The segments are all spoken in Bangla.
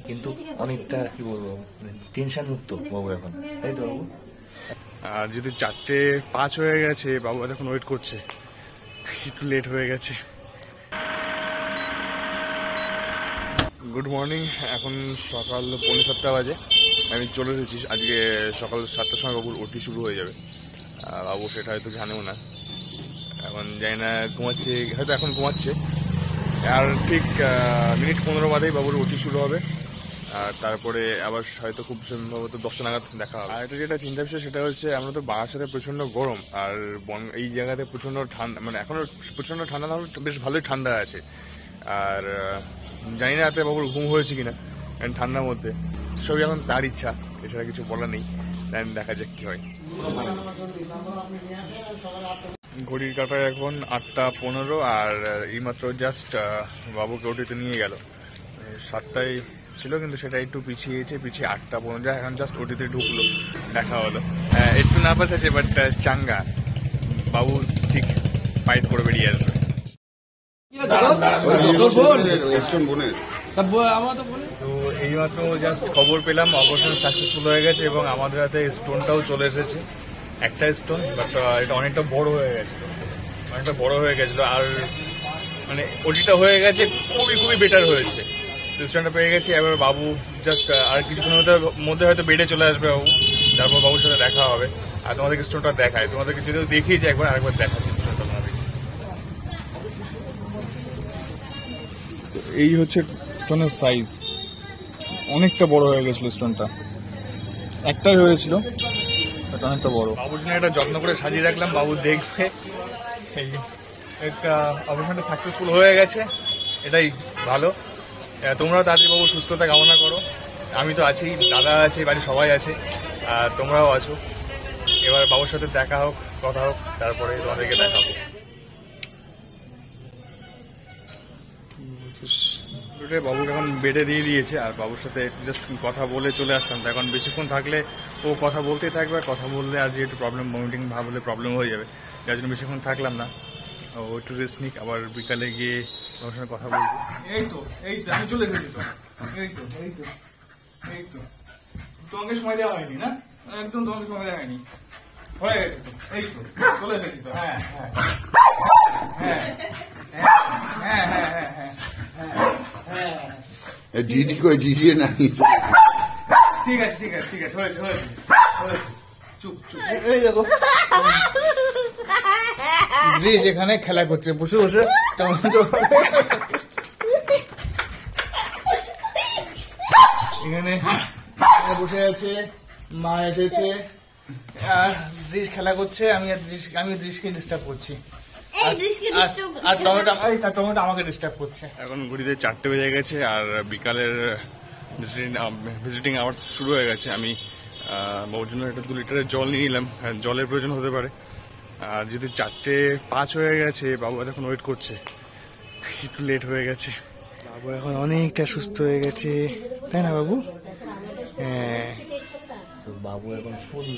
কিন্তু অনেকটা কি বলবো টেনশন মুক্ত বাবু এখন, তাই তো বাবু? আর যদি 4:05 হয়ে গেছে, বাবু এখন ওয়েট করছে, একটু লেট হয়ে গেছে। গুড মর্নিং, এখন সকাল 6:45 বাজে। আমি চলে এসেছি। আজকে সকাল 7টার সময় বাবুর ওটি শুরু হয়ে যাবে। বাবু সেটা হয়তো জানেও না, এখন জানি না, ঘুমাচ্ছে হয়তো, এখন ঘুমাচ্ছে। আর ঠিক মিনিট 15 বাদেই বাবুর ওটি শুরু হবে। আর তারপরে আবার হয়তো খুব সম্ভবত 10টা নাগাদ দেখা হবে। আর এটা যেটা চিন্তা বিষয় সেটা হচ্ছে, আমরা তো বারাসাতে প্রচন্ড গরম, আর এই জায়গাতে প্রচন্ড ঠান্ডা, মানে এখনো প্রচন্ড ঠান্ডা না, বেশ ভালোই ঠান্ডা আছে। আর জানি না রাতে বাবুর ঘুম হয়েছে কিনা, কারণ ঠান্ডার মধ্যে সবই এখন তার ইচ্ছা, এছাড়া কিছু বলার নেই। দেখা যাক কি হয়। ঘড়ির কাটায় এখন 8:15, আর এইমাত্র জাস্ট বাবুকে ওটিতে নিয়ে গেল। 7টায় ছিল, কিন্তু সেটা একটু পিছিয়ে 8:15, এখন জাস্ট ওটিতে ঢুকলো, দেখা হলো। একটু নার্ভাস আছে, বাট চাঙ্গা। বাবু ঠিক ফাইট করে বেরিয়ে আসবে। তো এইমাত্র জাস্ট খবর পেলাম অপারেশন সাকসেসফুল হয়ে গেছে, এবং আমাদের হাতে স্টোনটাও চলে এসেছে। একটা স্টোন, বাট এটা অনেকটা বড় হয়ে গেছিল, আর মানে ওটিটা হয়ে গেছে, খুবই বেটার হয়েছে। স্টোনটা পেয়ে গেছি। এবার বাবু জাস্ট আর কিছুক্ষণের মধ্যে হয়তো বেডে চলে আসবে বাবু, তারপর বাবুর সাথে দেখা হবে। আর তোমাদেরকে স্টোনটা দেখায়, তোমাদেরকে যদি দেখিয়েছি আরেকবার দেখাচ্ছি স্টোনটা তোমাদের। এই হচ্ছে স্টোনের সাইজ, অনেকটা বড় হয়ে গেছিল স্টোনটা, একটাই হয়েছিল, অনেকটা বড়। বাবুর জন্য এটা যত্ন করে সাজিয়ে রাখলাম, বাবু দেখবে। একটা অপারেশনটা সাকসেসফুল হয়ে গেছে, এটাই ভালো। তোমরাও তাড়াতাড়ি বাবু সুস্থতা কামনা করো। আমি তো আছি, দাদা আছে, বাড়ির সবাই আছে, আর তোমরাও আছো। এবার বাবুর সাথে দেখা হোক, কথা হোক, তারপরে তোমাদেরকে দেখাবো। বাবুকে এখন বেডে দিয়ে দিয়েছে, আর বাবুর সাথে জাস্ট কথা বলে চলে আসতাম। তো এখন বেশিক্ষণ থাকলে ও কথা বলতেই থাকবে, আর কথা বললে আজকে একটু প্রবলেম, ভমিটিং ভাব হলে প্রবলেম হয়ে যাবে, যার জন্য বেশিক্ষণ থাকলাম না। ও একটু রেস্ট নিক, আবার বিকালে গিয়ে তোমার সঙ্গে কথা বলবো। এই তো আমি চলে এসেছি তো, এই তো তোমাকে সময় দেওয়া হয়নি না, একদম তোমাকে সময় দেওয়া হয়নি, হয়ে গেছে তো, এই তো চলে এসেছি তো। হ্যাঁ, दीदी को दीजिए नहीं। ঠিক আছে হয়েছে। চুপ এই দেখো গ্রিস এখানে খেলা করছে বসে এখানে বসে আছে, মা এসেছে, আর দৃশ খেলা করছে, আমি দৃশকে ডিস্টার্ব করছি, আর টমেটো আমাকে ডিস্টার্ব করছে। এখন ঘড়িতে 4টে বেজে গেছে, আর বিকালের ভিজিটিং আওয়ার্স শুরু হয়ে গেছে। আমি বাবুর জন্য একটা 2 লিটারের জল নিয়ে নিলাম, জলের প্রয়োজন হতে পারে। আর যদি 4:05 হয়ে গেছে, বাবু এখন ওয়েট করছে, একটু লেট হয়ে গেছে। বাবু এখন অনেকটা সুস্থ হয়ে গেছে, তাই না বাবু? হ্যাঁ, বাবু এখন ফুল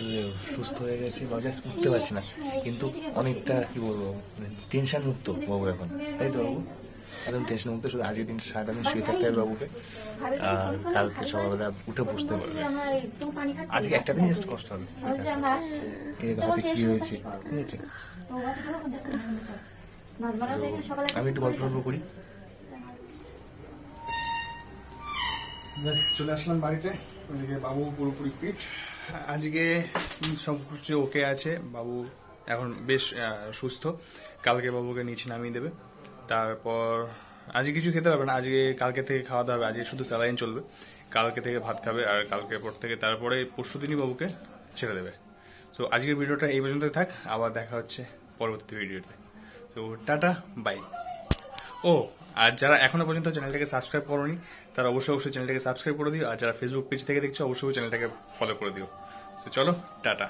সুস্থ হয়ে গেছে, জাস্ট উঠতে পারছি না, কিন্তু অনেকটা কি বলবো টেনশন মুক্ত বাবু এখন, তাই তো বাবু? একদম টেনশন মুক্ত। শুধু আজকের দিন সারাটা দিন শুয়ে থাকতে হবে বাবুকে, আর কালকে সকালবেলা উঠে বসতে পারবে। আজকে একটা দিন জাস্ট কষ্ট হবে, এর হাতে কি হয়েছে, ঠিক আছে? আমি একটু গল্প করি। চলে আসলাম বাড়িতে, ওইদিকে বাবু পুরোপুরি ফিট। আজকে সব কিছু ওকে আছে, বাবু এখন বেশ সুস্থ। কালকে বাবুকে নিচে নামিয়ে দেবে, তারপর আজকে কিছু খেতে পারবে না, কালকে থেকে খাওয়া দাওয়া হবে। আজকে শুধু স্যালাইন চলবে, কালকে থেকে ভাত খাবে, আর কালকে পর থেকে তারপরে পরশু দিনই বাবুকে ছেড়ে দেবে। তো আজকের ভিডিওটা এই পর্যন্তই থাক, আবার দেখা হচ্ছে পরবর্তী ভিডিওতে। তো টাটা, বাই। ও, আর যারা এখনো পর্যন্ত চ্যানেলটাকে সাবস্ক্রাইব করোনি, তারা অবশ্যই চ্যানেলটাকে সাবস্ক্রাইব করে দিও, আর যারা ফেসবুক পেজ থেকে দেখছো অবশ্যই চ্যানেলটাকে ফলো করে দিও। তো চলো, টাটা।